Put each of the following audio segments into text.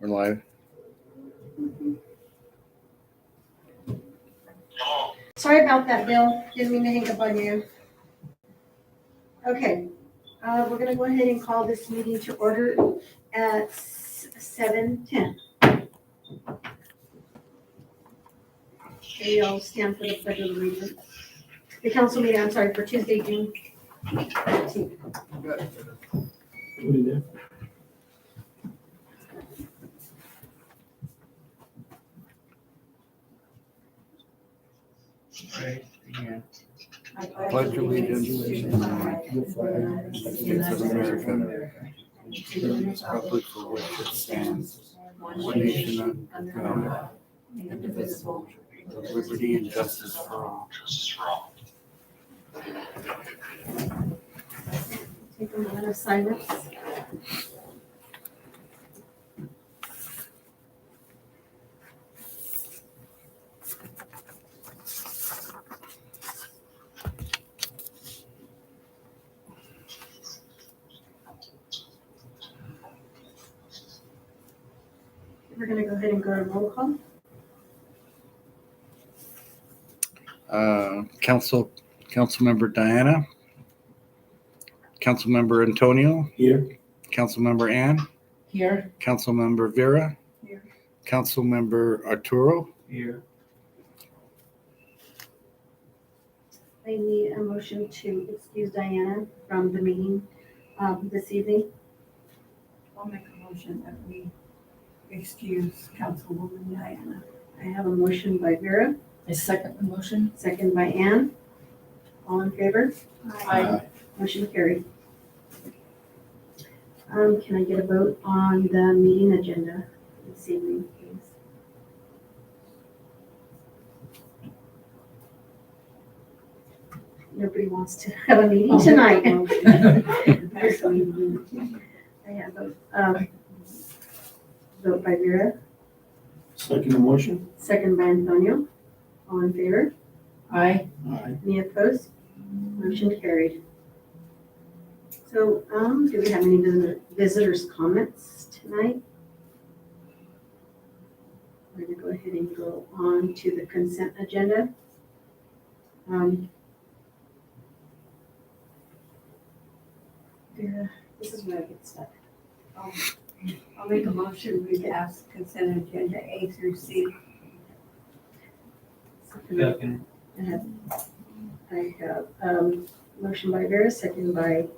We're live. Sorry about that, Bill. Didn't mean to hang up on you. Okay, we're gonna go ahead and call this meeting to order at 7:10. Okay, I'll stand for the pledge of allegiance. The council meeting, I'm sorry, for Tuesday, June 13th. Pledge allegiance to the flag of the United States of America, to the republic for which it stands, one nation under God, indivisible, with liberty and justice for all. Take a moment of silence. We're gonna go ahead and go to roll call. Councilmember Diana. Councilmember Antonio. Here. Councilmember Ann. Here. Councilmember Vera. Here. Councilmember Arturo. Here. I need a motion to excuse Diana from the meeting this evening. I'll make a motion that we excuse Councilwoman Diana. I have a motion by Vera, I second the motion. second by Ann. All in favor? Aye. Motion carried. Can I get a vote on the meeting agenda this evening, please? Nobody wants to have a meeting tonight. I have a vote by Vera, Second motion? second by Antonio. All in favor? Aye. Aye. Any opposed? Motion carried. So, do we have any visitors' comments tonight? We're gonna go ahead and go on to the consent agenda. Vera, this is where I get stuck. I'll make a motion, we pass consent agenda A through C. Second. I have, motion by Vera, second by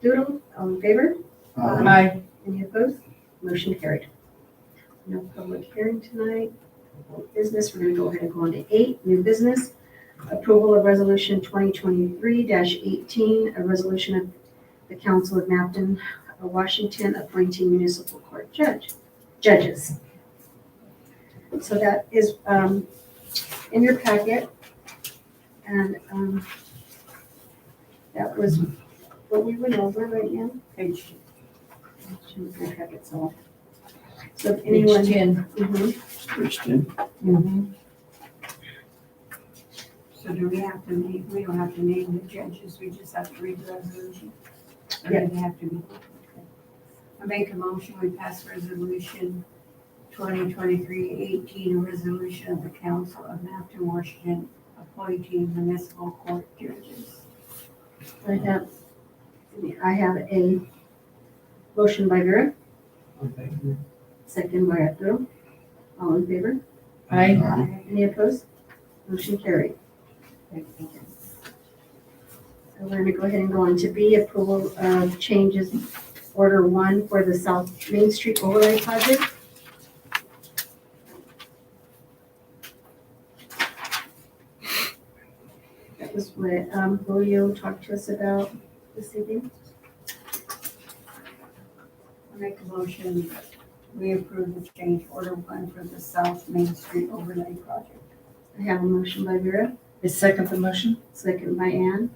Doodle. All in favor? Aye. Any opposed? Motion carried. No public hearing tonight. No business, we're gonna go ahead and go on to 8, new business. Approval of resolution 2023-18, a resolution of the Council of Mapton, Washington, appointing municipal court judges. So that is in your packet. And that was what we went over right now. Page My packet's all. So if anyone. Page 10. Mhm. Page 10. Mm-hmm. So do we have to name, we don't have to name the judges, we just have to read the resolution? Or Yeah. do they have to be? I make a motion, we pass resolution 2023-18, a resolution of the Council of Mapton, Washington, appointing municipal court judges. I have a motion by Vera, second by Arturo. All in favor? Aye. Any opposed? Motion carried. So we're gonna go ahead and go on to B, approval of changes, order 1 for the South Main Street overlay project. That was what Julio talked to us about this evening. I make a motion, we approve the change order 1 for the South Main Street overlay project. I have a motion by Vera, I second the motion. second by Ann.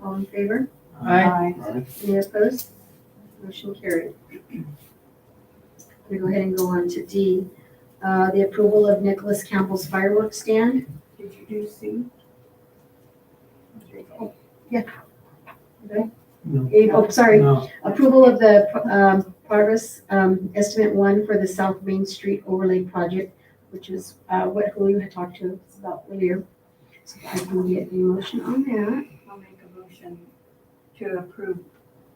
All in favor? Aye. Aye. Any opposed? Motion carried. We go ahead and go on to D, the approval of Nicholas Campbell's fireworks stand. Did you do C? Okay. No. Oh, sorry, No. approval of the progress, estimate 1 for the South Main Street overlay project, which is, what Julio had talked to us about earlier. So I can get a motion on that. I'll make a motion to approve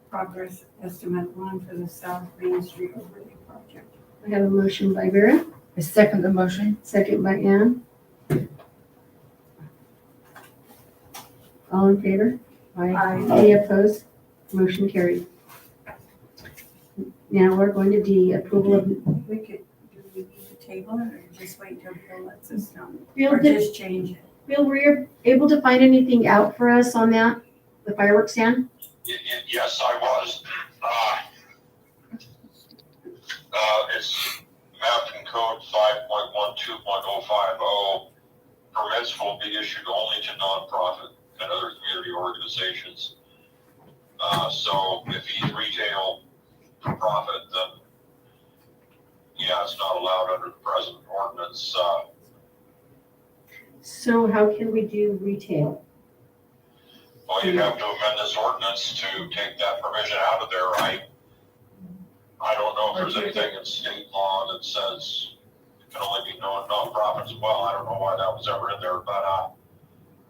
progress estimate 1 for the South Main Street overlay project. I have a motion by Vera, I second the motion. second by Ann. All in favor? Aye. Any opposed? Motion carried. Now we're going to the approval of, Do we need to table it or just wait till Bill lets us know? Bill, Or just change it? Bill, were you able to find anything out for us on that, the fireworks stand? Yes, I was. It's Mountain Code 5.12.050. Permits will be issued only to nonprofit and other community organizations. So if he's retail for profit, then yeah, it's not allowed under the present ordinance. So how can we do retail? Well, you'd have to amend this ordinance to take that provision out of there. I don't know if there's anything in state law that says it can only be nonprofits as well. I don't know why that was ever in there, but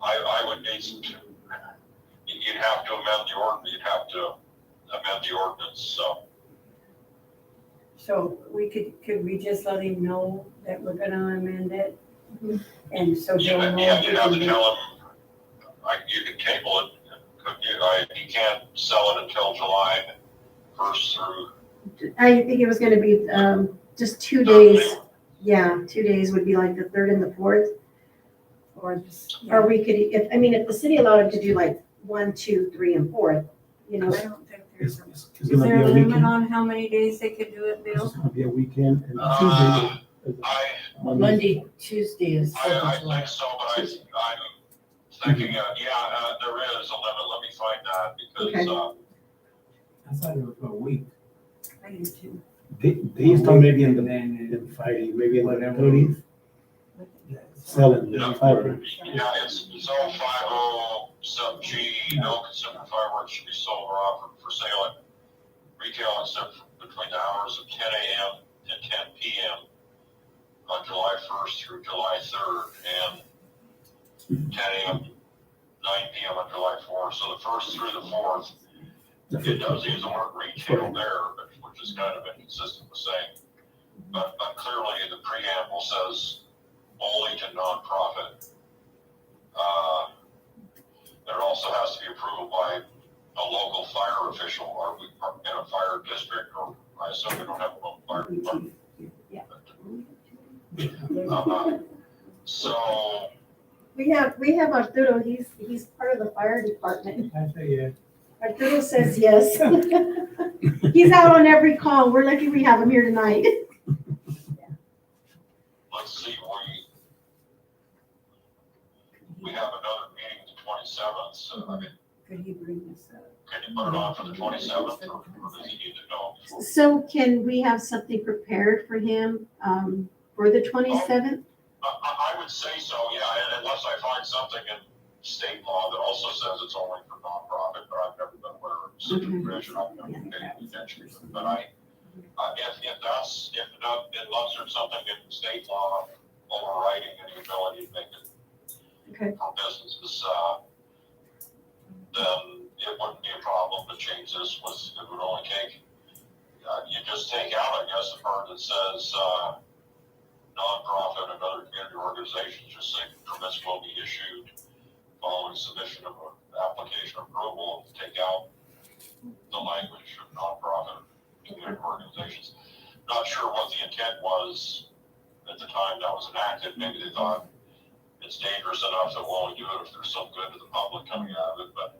I would need some, you'd have to amend the ordinance, so. So we could we just let him know that we're gonna amend it? And so You Bill knows. you'd have to tell him, you could table it, you can't sell it until July 1st through. I think it was gonna be, just 2 days. Yeah, 2 days would be like the 3rd and the 4th. Or this, Or we could, if the city allowed him to do like 1, 2, 3, and 4th, you I know, don't think there's, It's is gonna there be a a limit weekend. on how many days they could do it, It's Bill? gonna be a weekend and I, Monday. Monday, Tuesday is I 4th of July. think so, but I'm thinking, there is a limit, let me find that, because, I thought it was for a week. I do too. They install maybe in And the, then in Friday, maybe in the Whatever. 30th, selling No. the fireworks. yeah, it's zone 50 sub G, no consumer fireworks should be sold or offered for sale at retail except between the hours of 10 a.m. and 10 p.m. on July 1st through July 3rd, and 10 a.m. 9 p.m. on July 4th. So the 1st through the 4th, it does use the word retail there, which is kind of inconsistent with saying. But clearly the preamble says only to nonprofit. There also has to be approval by a local fire official or in a fire district, or I assume we don't have a local fire department. So, we have Arturo, he's part of the fire department. I say, yeah. Arturo says yes. He's out on every call. We're lucky we have him here tonight. let's see, we have another meeting the 27th, so I mean, Could he bring this up? can you put it on for the 27th, or does he need to know? So can we have something prepared for him, for the 27th? I would say so, yeah, unless I find something in state law that also says it's only for nonprofit, but I've never been aware of city provision, I've never paid any attention to it. But unless there's something in state law overriding any ability to make it Okay. for businesses, then it wouldn't be a problem to change this it would only take, you just take out, I guess, the part that says, nonprofit and other community organizations, just say permits will be issued following submission of an application approval, take out the language of nonprofit community organizations. Not sure what the intent was at the time that was enacted. Maybe they thought it's dangerous enough that we'll only do it if there's some good to the public coming out of it, but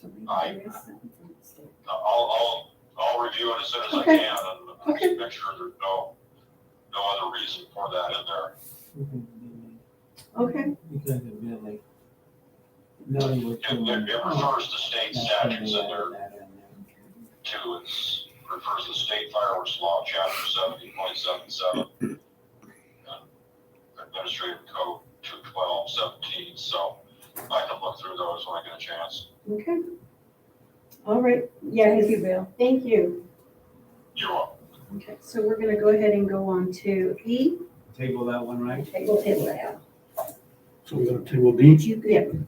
So maybe I- there is something from the state. I'll review it as soon as I Okay. can and Okay. make sure there's no other reason for that in there. Okay, Because of Billy. No, it was. It refers to state statutes in there too. Refers to state fireworks law, chapter 70.77, administrative code 212.17. So I can look through those when I get a chance. okay. All right, yeah, Thank you, Bill. thank you. You're welcome. Okay, so we're gonna go ahead and go on to E. Table that one, right? We'll table that out. So we're gonna table D. You Yeah. could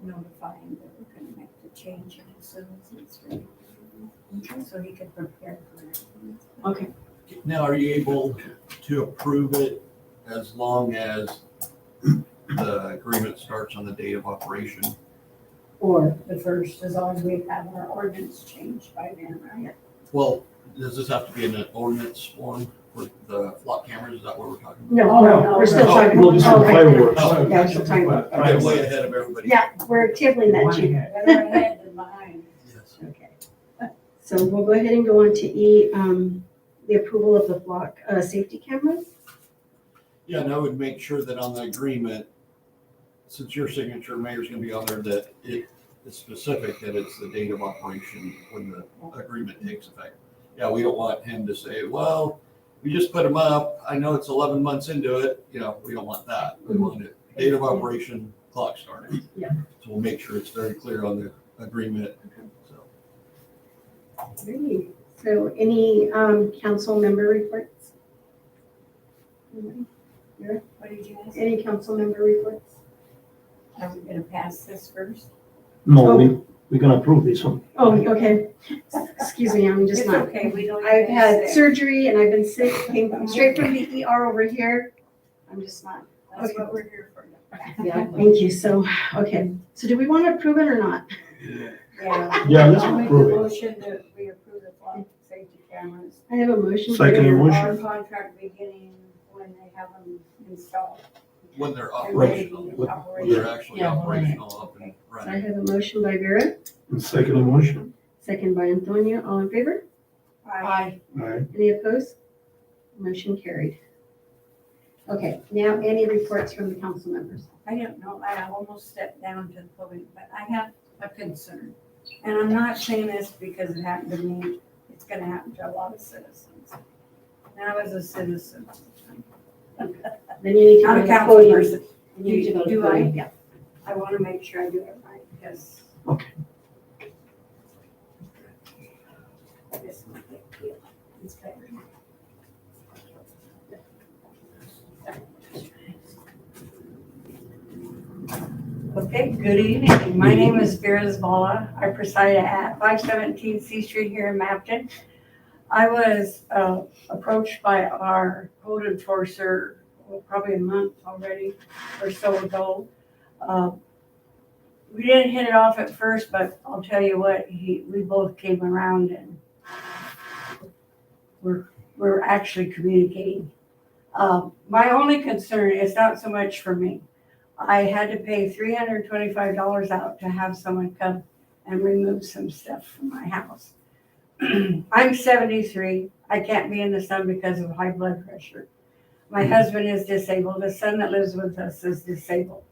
notify him that we're gonna make the change as soon as it's ready. So he could prepare for it. Okay. Now, are you able to approve it as long as the agreement starts on the date of operation? Or the first, as long as we have our ordinance changed by then, right? Well, does this have to be in an ordinance form for the flock cameras? Is that what we're talking about? No, we're still Oh, talking. We'll just do oh, right. fireworks. Oh. Yeah, we're still talking about. I'm getting way ahead of everybody. Yeah, we're tabling that too. Better ahead than behind. Yes. Okay. So we'll go ahead and go on to E, the approval of the flock, safety cameras. Yeah, and I would make sure that on the agreement, since your signature, mayor's gonna be on there, that it is specific that it's the date of operation when the agreement takes effect. Yeah, we don't want him to say, well, we just put them up. I know it's 11 months into it. You know, we don't want that. We want it, date of operation, clock started. Yeah. So we'll make sure it's very clear on the agreement. So Alrighty. So any, council member reports? What did you ask? Any council member reports? Are we gonna pass this first? No, we're gonna approve this one. Oh, okay. Excuse me, I'm just It's not. okay, we don't. I've even had say. surgery and I've been sick, came straight from the ER over here. I'm just not. That's what we're here for. Yeah, thank you. So, okay. So do we want to approve it or not? Yeah. Yeah, let's I'll make approve the it. motion that we approve the flock safety cameras. I have a motion. Second by- motion. Our contract beginning when they have them installed. when they're and ready to operational, be when they're operational. actually Yeah, operational up and So I running. have a motion by Vera, And second motion. second by Antonio. All in favor? Aye. Alright. Any opposed? Motion carried. Okay, now any reports from the council members? I don't know, I almost stepped down to the public, but I have a concern. And I'm not saying this because it happened to me, it's gonna happen to a lot of citizens. And I was a citizen. Then you need to go Not to a the council podium. person. You need to go to Do the I? podium, yeah. I wanna make sure I do it right, because. Okay. This one, thank you. It's better. Okay, good evening. My name is Vera Zvala. I preside at 517 C Street here in Mapton. I was approached by our code enforcer, well, probably a month already or so ago. We didn't hit it off at first, but I'll tell you what, we both came around and we're actually communicating. My only concern is not so much for me. I had to pay $325 out to have someone come and remove some stuff from my house. I'm 73. I can't be in the sun because of high blood pressure. My husband is disabled. The son that lives with us is disabled.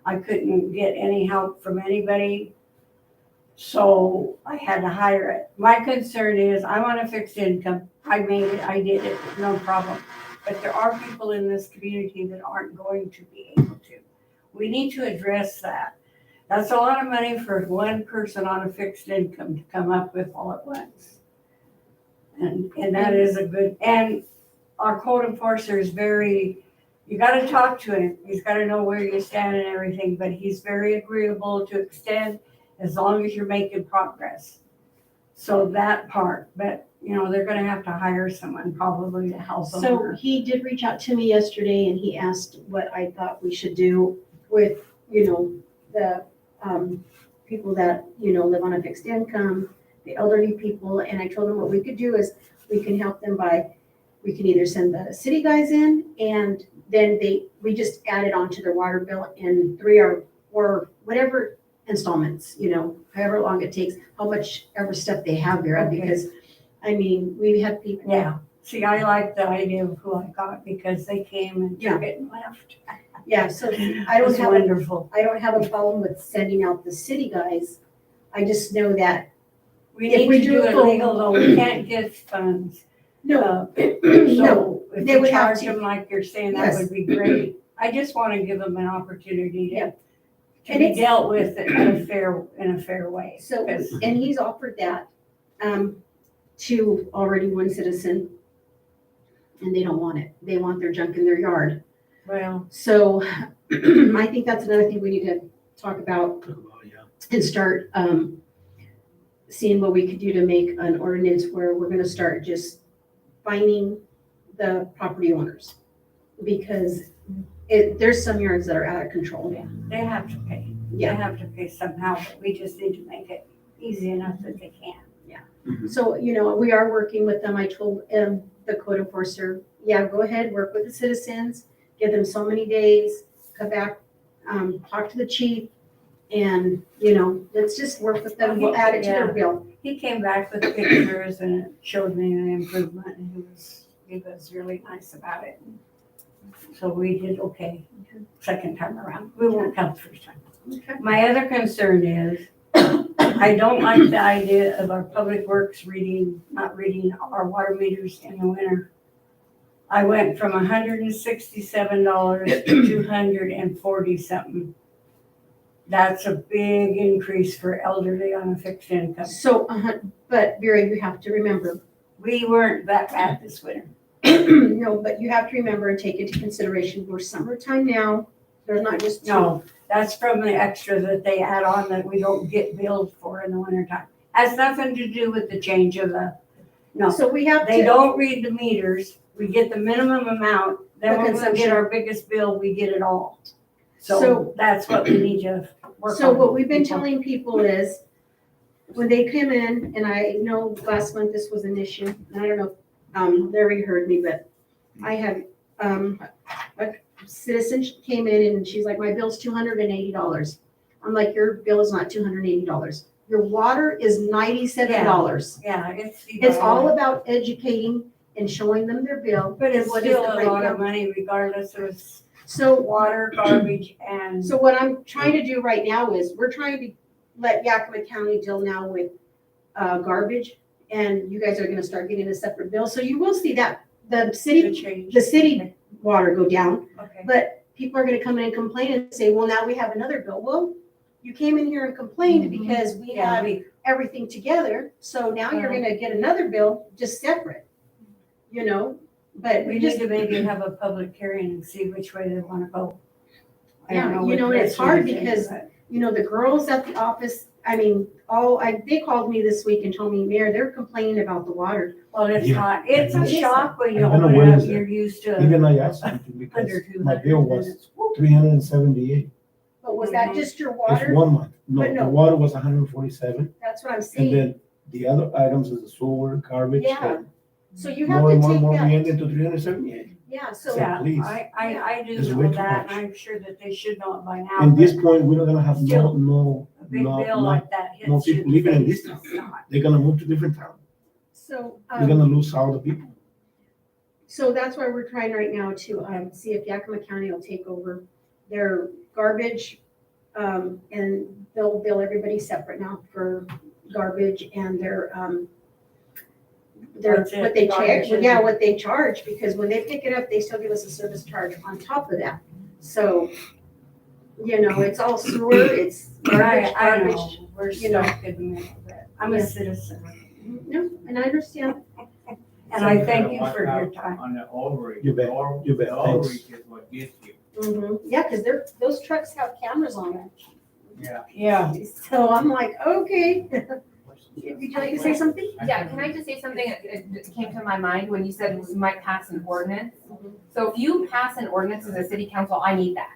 I couldn't get any help from anybody, so I had to hire it. My concern is I want a fixed income. I made it, I did it, no problem. But there are people in this community that aren't going to be able to. We need to address that. That's a lot of money for one person on a fixed income to come up with all at once. And that is a good, and our code enforcer is very, you gotta talk to him. He's gotta know where you stand and everything, but he's very agreeable to extend as long as you're making progress. So that part, but you know, they're gonna have to hire someone probably to help them. So he did reach out to me yesterday and he asked what I thought we should do with, the, people that, live on a fixed income, the elderly people. And I told him what we could do is we can help them we can either send the city guys in and then we just add it onto their water bill in 3 or whatever installments, however long it takes, how much ever stuff they have there. Okay. Because, we had people. Yeah, see, I like the idea of who I got because they came and took it and left. Yeah, so I It don't was have wonderful. I don't have a problem with sending out the city guys. I just know that, We If need we to do do it it for- legal though, we can't give funds. no, So no, if they you would have charge to- them like you're saying, that Yes. would be great. I just want to give them an opportunity Yeah. to And be it's- dealt with in a fair way. so, 'Cause- and he's offered that, to already one citizen. and they don't want it. They want their junk in their yard. Well, So I think that's another thing we need to talk about Yeah. and start seeing what we could do to make an ordinance where we're gonna start just fining the property owners. Because there's some yards that are out of control. they have to pay. They have to pay somehow, but we just need to make it easy enough that they can. So, we are working with them. I told the code enforcer, yeah, go ahead, work with the citizens, give them so many days, come back, talk to the chief, and, let's just work with them. We'll add it to their bill. He came back with pictures and it showed me an improvement and he was really nice about it. So we did okay, second time around. We won't count the first time. Okay. My other concern is, I don't like the idea of our public works not reading our water meters in the winter. I went from $167 to $240 something. That's a big increase for elderly on a fixed income. So, but Vera, you have to remember, We weren't that bad this winter. no, but you have to remember and take into consideration, we're summertime now. There's not just two. No, that's from the extra that they add on that we don't get billed for in the wintertime. Has nothing to do with the change of no. So we have They to, don't read the meters. We get the minimum amount. Then The when we consumption. get our biggest bill, we get it all. So- So that's what we need to work on. so what we've been people. telling people is, when they come in, and I know last month this was an issue, and I don't know, Larry heard me, but I had, a citizen came in and she's like, my bill's $280. I'm like, your bill is not $280. Your water is $97. Yeah, It's all about educating and showing them their bill. But it's what is still the a rate lot of bill. money regardless of So, water, garbage, and. so what I'm trying to do right now is, we're trying to let Yakima County deal now with garbage, and you guys are gonna start getting a separate bill. So you will see that the city water go down, Okay. but people are gonna come in and complain and say, well, now we have another bill. Well, you came in here and complained Mhm. because we Yeah, have everything together, so now you're gonna get another bill just separate, but we we need just, to maybe have a public hearing and see which way they wanna go. I don't Yeah, what the and it's rest of hard the thing, because but- the girls at the office, they called me this week and told me, Mayor, they're complaining about the water. Well, it's Yeah. not, it's a It is. shock when you I've been open aware it up, of that. you're used to Even I asked him to because under 200. my bill was 378. But was that just your It's water? 1 month. But No, no. the water was 147. That's what I'm And saying. then the other items is the sewer, garbage. Yeah. So you have More to and more take and more, we that. ended to 378. Yeah, so, Yeah, please. I do It's know way too that, much. and I'm sure that they should know it by now. At this but point, we're not gonna have Still, no, A big bill no, like that hits no you. people living in this town. It's not. they're gonna move to different town. so, We're gonna lose all the people. so that's why we're trying right now to, see if Yakima County will take over their garbage. And they'll bill everybody separate now for garbage and their, That's it, what they charge, garbage yeah, and- what they charge, because when they pick it up, they still give us a service charge on top of that. So, it's all sewer, it's garbage, I garbage. know, we're you know. stuck in the middle of it. I'm a Yeah. citizen, No, and I understand. and I thank you for your time. On the overreach. You bet. You bet. The Thanks. overreach is what gets you. Yeah, because those trucks have cameras on them. Yeah. Yeah. So I'm like, okay. Would you like to say something? Yeah, can I just say something that came to my mind when you said we might pass an ordinance? So if you pass an ordinance as a city council, I need that.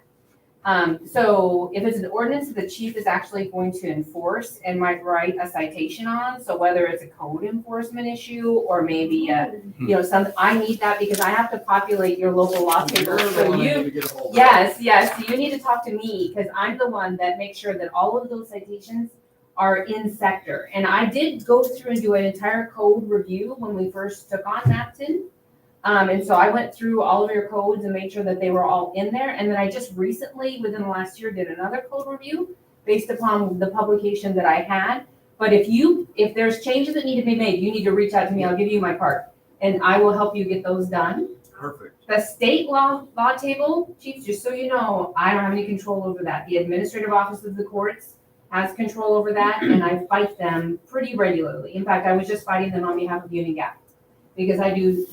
So if it's an ordinance that the chief is actually going to enforce and might write a citation on, so whether it's a code enforcement issue or maybe I need that because I have to populate your local law table. So you, yes, you need to talk to me because I'm the one that makes sure that all of those citations are in sector. And I did go through and do an entire code review when we first took on Mapton. And so I went through all of your codes and made sure that they were all in there. And then I just recently, within the last year, did another code review based upon the publication that I had. But if there's changes that need to be made, you need to reach out to me. I'll give you my card and I will help you get those done. Perfect. The state law table, chiefs, just so you know, I don't have any control over that. The administrative office of the courts has control over that, and I fight them pretty regularly. In fact, I was just fighting them on behalf of Union Gap. because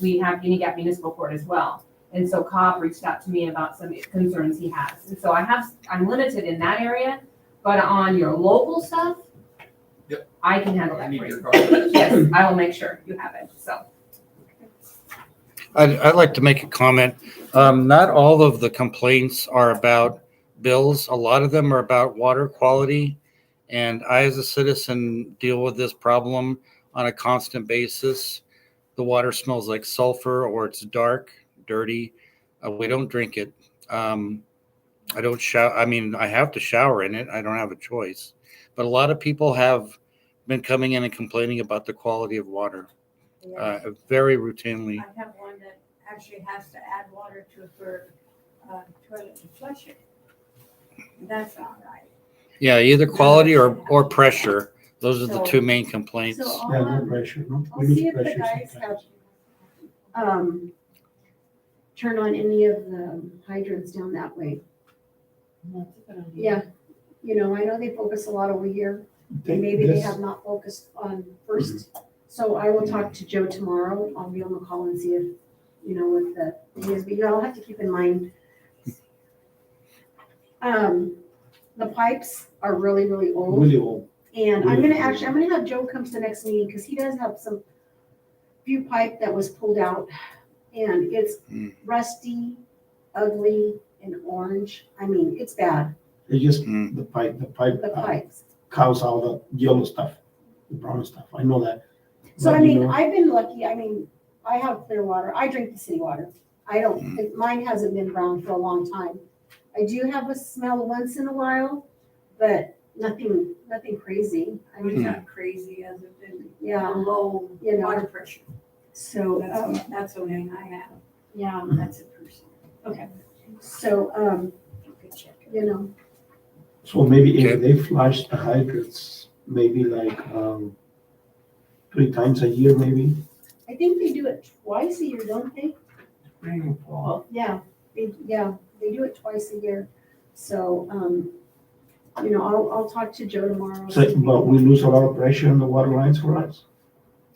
we have Guinea Gap Municipal Court as well. And so Cobb reached out to me about some concerns he has. And so I'm limited in that area, but on your local stuff, Yep. I can handle I that need for your you. card. Yes, I will make sure you have it, so. I'd like to make a comment. Not all of the complaints are about bills. A lot of them are about water quality. And I, as a citizen, deal with this problem on a constant basis. The water smells like sulfur, or it's dark, dirty. We don't drink it. I don't shower. I mean, I have to shower in it. I don't have a choice. But a lot of people have been coming in and complaining about the quality of water very routinely. I have one that actually has to add water to her toilet to flush it. That's not right. Yeah, either quality or pressure. Those are the two main complaints. So Yeah, I'll, no pressure, no? I'll We lose see if the pressure guys sometimes. have, turn on any of the hydrants down that way. Yeah, you know, I know they focus a lot over here, and maybe they This- have not focused on first. So I will talk to Joe tomorrow. I'll be on the call and see if, you know, what the thing is, but you all have to keep in mind. The pipes are really, really old. Really old. And I'm gonna have Joe come to the next meeting, because he does have some few pipe that was pulled out, and it's rusty, ugly, and orange. I mean, it's bad, It's just Mm. the pipe the uh, pipes. cows out the yellow stuff, the brown stuff. I know that. So But, I you mean, know, I've been lucky. I mean, I have clear water. I drink the city water. I don't, mine hasn't been brown for a long time. I do have a smell once in a while, but nothing crazy. I It's mean, not crazy as it been yeah, low you know, water pressure. so, That's the only thing I have. yeah, That's a person. so, Good check. you know, So maybe if Okay. they flush the hydrants, maybe like 3 times a year, maybe. I think they do it twice a year, don't they? Spring and fall. Yeah, they do it twice a year. So, you know, I'll talk to Joe tomorrow. So, but we lose a lot of pressure on the water lines for us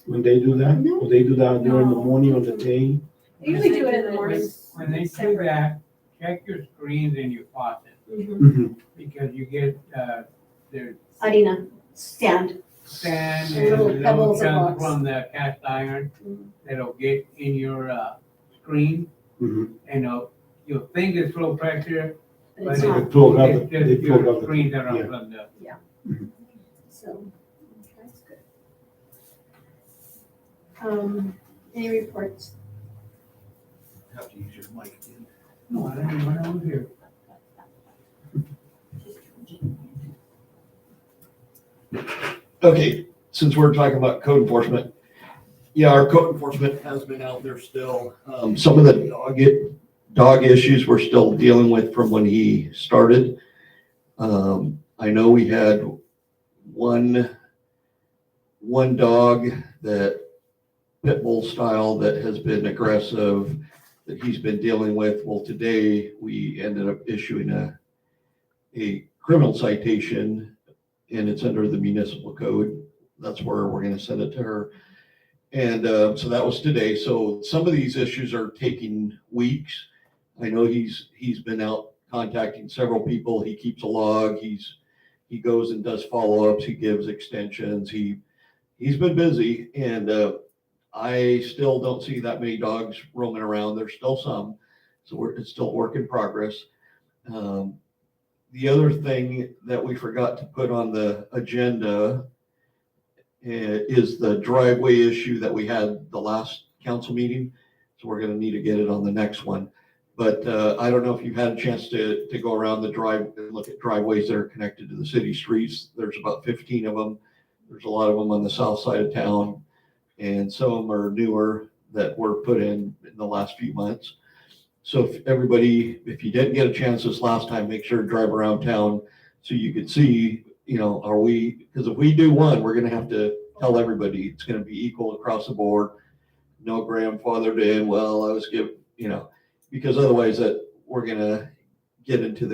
when they do that. No. Or they do that during the No. morning or the day. They usually do it in the morning. When they do Separate. that, check your screens and your faucet, Mhm. because you get, the Harina, stand. sand The little and pebbles little and chunks rocks. from the cast iron Mhm. that'll get in your, screen, Mhm. and you'll think it's low pressure, But but it's They not, plug up it's the- they just plug your up the- screens that are yeah. plugged up. so, that's good. Any reports? Have to use your mic again. No, I don't know what I was here. Okay, since we're talking about code enforcement, yeah, our code enforcement has been out there still. Some of the dog issues we're still dealing with from when he started. I know we had one dog that pit bull style that has been aggressive that he's been dealing with. Well, today we ended up issuing a criminal citation, and it's under the municipal code. That's where we're going to send it to her. And so that was today. So some of these issues are taking weeks. I know he's been out contacting several people. He keeps a log. He goes and does follow-ups. He gives extensions. He's been busy, and I still don't see that many dogs roaming around. There's still some, so it's still a work in progress. The other thing that we forgot to put on the agenda is the driveway issue that we had the last council meeting. So we're going to need to get it on the next one. But I don't know if you've had a chance to go around the drive and look at driveways that are connected to the city streets. There's about 15 of them. There's a lot of them on the south side of town, and some of them are newer that were put in the last few months. So if you didn't get a chance this last time, make sure to drive around town so you could see, because if we do one, we're going to have to tell everybody it's going to be equal across the board. No grandfathered in. Well, I was given, because otherwise we're going to get into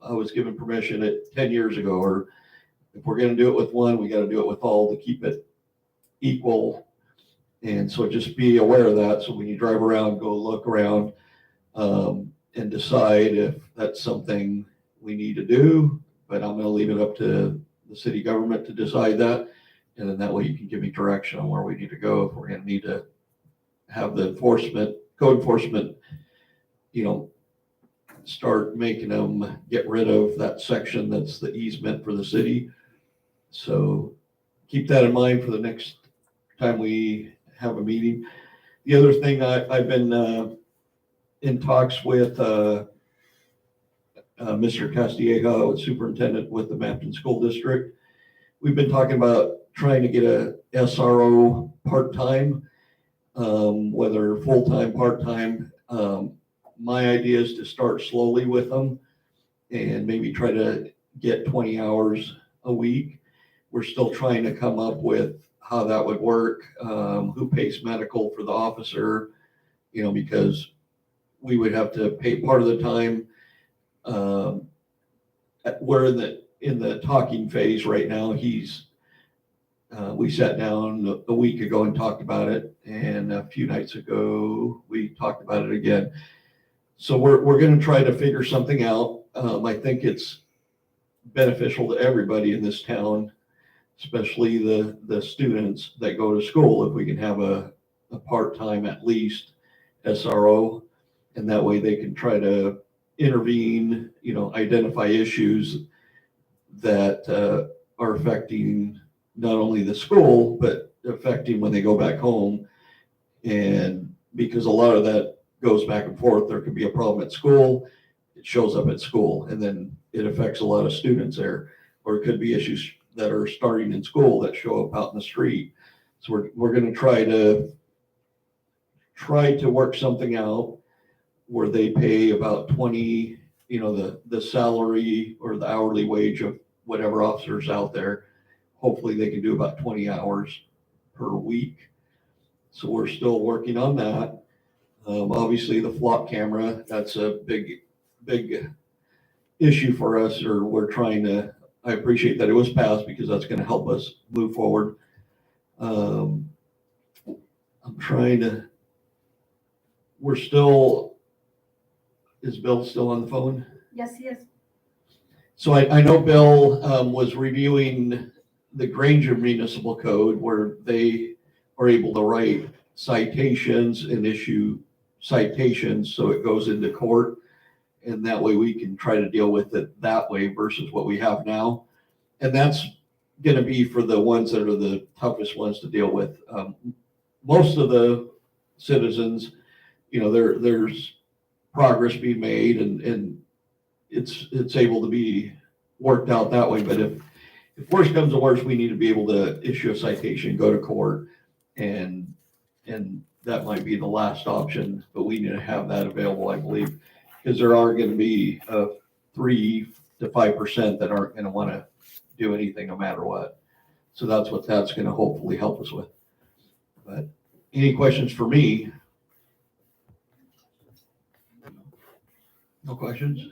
I was given permission 10 years ago, or if we're going to do it with one, we got to do it with all to keep it equal. And so just be aware of that. So when you drive around, go look around, and decide if that's something we need to do. But I'm gonna leave it up to the city government to decide that. And then that way you can give me direction on where we need to go. If we're gonna need to have the code enforcement, start making them get rid of that section that's the easement for the city. So keep that in mind for the next time we have a meeting. The other thing, I've been in talks with Mr. Castillejo, superintendent with the Mapton School District. We've been talking about trying to get a SRO part-time, whether full-time, part-time. My idea is to start slowly with them and maybe try to get 20 hours a week. We're still trying to come up with how that would work, who pays medical for the officer, because we would have to pay part of the time. We're in the talking phase right now. We sat down a week ago and talked about it, and a few nights ago we talked about it again. So we're going to try to figure something out. I think it's beneficial to everybody in this town, especially the students that go to school, if we can have a part-time at least SRO, and that way they can try to intervene, identify issues that are affecting not only the school, but affecting when they go back home. And because a lot of that goes back and forth, there could be a problem at school, it shows up at school, and then it affects a lot of students there. Or it could be issues that are starting in school that show up out in the street. So we're going to try to work something out where they pay about 20, the salary or the hourly wage of whatever officer's out there. Hopefully they can do about 20 hours per week. So we're still working on that. Obviously the flock camera, that's a big issue for us, or we're trying to, I appreciate that it was passed because that's going to help us move forward. I'm trying to, is Bill still on the phone? Yes, he is. So I know Bill was reviewing the Granger Municipal Code, where they are able to write citations and issue citations, so it goes into court, and that way we can try to deal with it that way versus what we have now. And that's going to be for the ones that are the toughest ones to deal with. Most of the citizens, there's progress being made, and it's able to be worked out that way. But if worse comes to worse, we need to be able to issue a citation, go to court, and that might be the last option, but we need to have that available, I believe, because there are going to be 3 to 5% that aren't going to want to do anything no matter what. So that's what that's going to hopefully help us with. But any questions for me? No questions?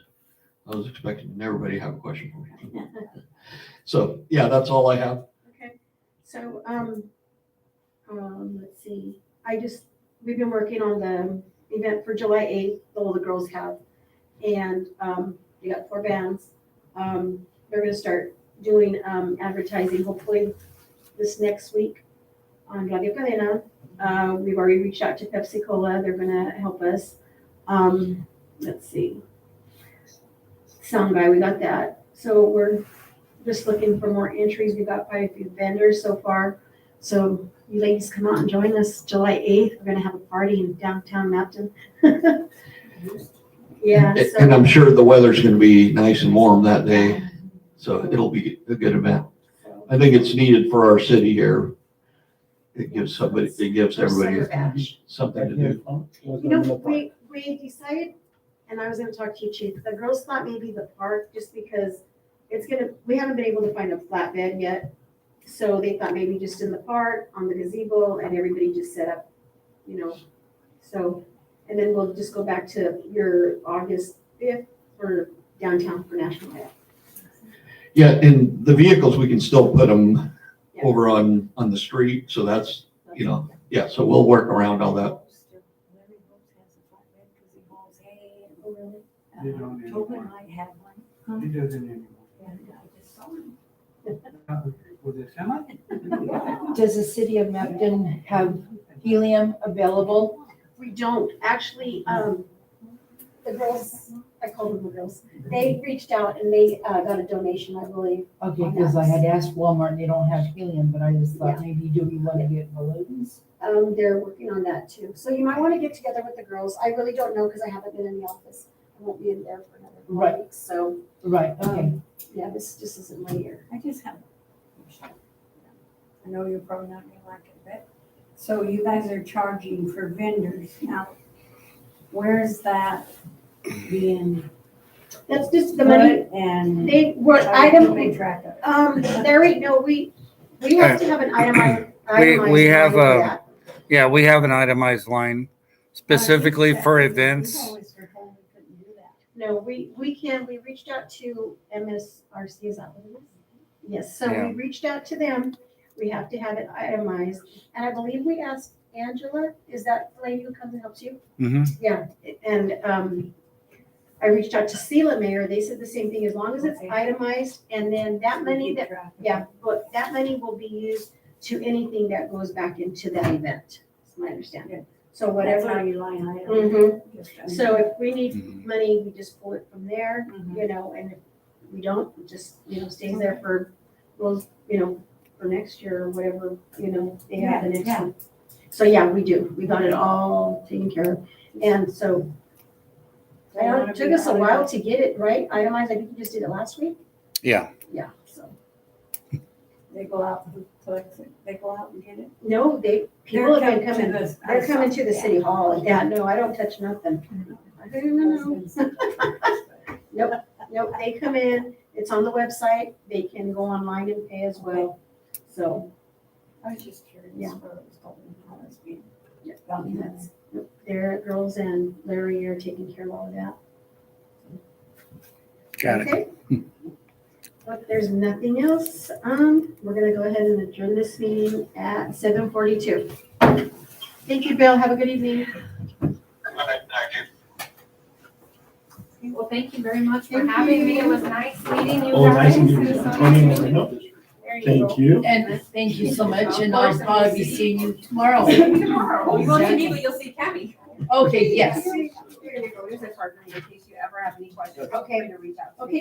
I was expecting everybody to have a question for me. So yeah, that's all I have. Okay, so, let's see, we've been working on the event for July 8th, all the girls have, and, we got 4 bands. They're gonna start doing, advertising hopefully this next week on Radio Cadena. We've already reached out to Pepsi Cola, they're gonna help us. Let's see. Sound guy, we got that. So we're just looking for more entries. We got quite a few vendors so far. So you ladies come out and join us July 8th. We're gonna have a party in downtown Mapton. Yeah. So, And I'm sure the weather's going to be nice and warm that day, so it'll be a good event. I think it's needed for our city here. It gives everybody something to do. we decided, and I was gonna talk to you, Chief, the girls thought maybe the park, just because we haven't been able to find a flatbed yet. So they thought maybe just in the park, on the gazebo, and everybody just set up, so, and then we'll just go back to your August 5th for downtown for National Day. Yeah, and the vehicles, we can still put them Yeah. over on the street, so that's, Yeah, so we'll work around all that. They don't anymore. Tobin might have one. He doesn't anymore. Was it semi? Does the city of Mapton have helium available? We don't, actually, the girls, I call them the girls, they reached out and they got a donation, I believe. Okay, because I had asked Walmart, they don't have helium, but I just thought maybe do we want to get balloons? They're working on that too. So you might want to get together with the girls. I really don't know because I haven't been in the office. I won't be in there for another Right. week. So, Right, okay. yeah, this just isn't my year. I just have. I know you're probably not gonna like it, but, so you guys are charging for vendors now. Where's that being That's just the money. put and? They were Keeping track of it. there ain't no, we have to have an itemized. We have line for that. Yeah, we have an itemized line specifically for We've events. always been told we couldn't do that. No, we reached out to MSRC, is that what it is? Yes, so Yeah. we reached out to them. We have to have it itemized. And I believe we asked Angela, is that the lady who comes and helps you? Mhm. Yeah, and I reached out to Sela Mayor. They said the same thing, as long as it's Okay. itemized, and then that money Keep that, track of it. yeah, but that money will be used to anything that goes back into that event. That's my understanding. So That's how whatever. you line item. Mhm. Just- So if we need Mhm. money, we just pull it from there, Mhm. you know, and if we don't, it just, stays there for, well, for next year or whatever, they have the next Yeah. one. So yeah, we do. We got it all taken care of. And so They wanna it took be us a while itemized. to get it right, itemized. I think you just did it last week. Yeah. Yeah, so. They go out, who collects it? They go out and get it? No, people have been coming. to They're coming to the city hall. And yeah, no, I don't touch nothing. I don't know. Nope, they come in, it's on the website, they can go online and pay as well. So, I was just curious. Yeah. where it was going, how it's being yeah, done. that's, their girls and Larry are taking care of all of that. Got it. Okay. If there's nothing else, we're gonna go ahead and adjourn this meeting at 7:42. Thank you, Bill. Have a good evening. All right, thank you. Well, thank you very much for Thank having me. you. It was nice meeting you Oh, nice guys. to meet It was you. so Tony, nice. I know. There you Thank go. you. And thank you so much, and Of I'll course, and probably we'll be see seeing you tomorrow. Tomorrow. You won't see me, but you'll see Cabby. Okay, yes. There you go. There's a partner in case you ever have any questions. Feel free to reach out to me. Okay.